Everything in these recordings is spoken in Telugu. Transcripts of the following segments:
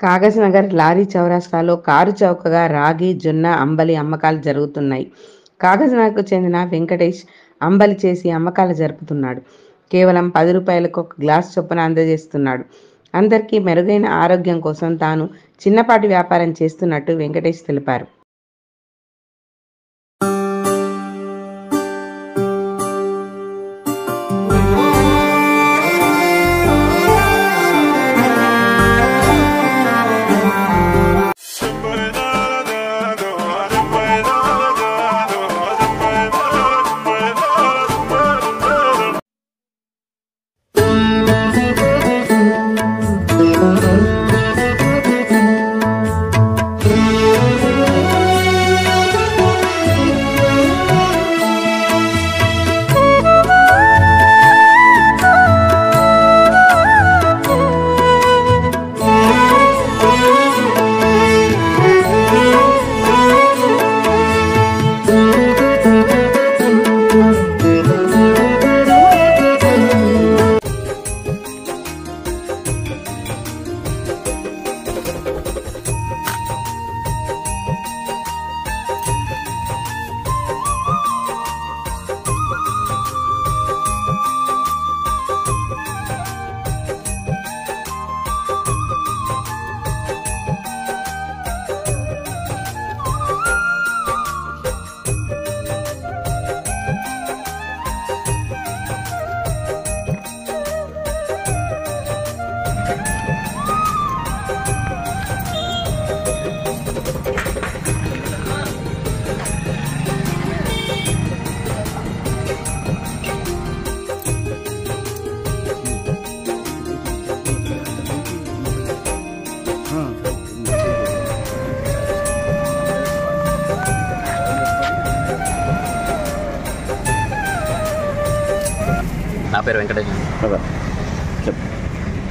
కాగజ్‌నగర్ లారీ చౌరస్తాలో కారు చౌకగా రాగి, జొన్న, అంబలి అమ్మకాలు జరుగుతున్నాయి. కాగజ్‌నగర్‌కు చెందిన వెంకటేష్ అంబలి చేసి అమ్మకాలు జరుపుతున్నాడు. కేవలం ₹10కు ఒక గ్లాసు చొప్పున అందజేస్తున్నాడు. అందరికీ మెరుగైన ఆరోగ్యం కోసం తాను చిన్నపాటి వ్యాపారం చేస్తున్నట్టు వెంకటేష్ తెలిపారు.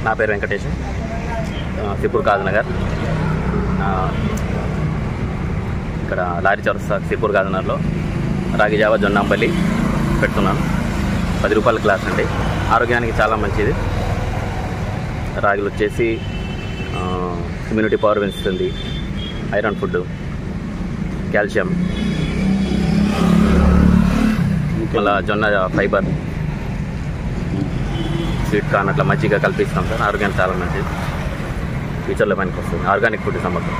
నా పేరు వెంకటేష్, సిపూర్ కాగజ్‌నగర్. ఇక్కడ లారీ చౌరస్తా సిపూర్ కాగజ్‌నగర్లో రాగి జావా, జొన్న అంబలి పెడుతున్నాను. ₹10 గ్లాస్ అండి. ఆరోగ్యానికి చాలా మంచిది. రాగిలు వచ్చేసి ఇమ్యూనిటీ పవర్ పెంచుతుంది, ఐరన్ ఫుడ్, కాల్షియం, మళ్ళీ జొన్న ఫైబర్, స్వీట్ కార్న్ అట్లా మంచిగా కల్పిస్తాం సార్. ఆరోగ్యానికి చాలా మంచిది. ఫ్యూచర్లో పనికి వస్తుంది. ఆర్గానిక్ ఫుడ్ సంబంధం.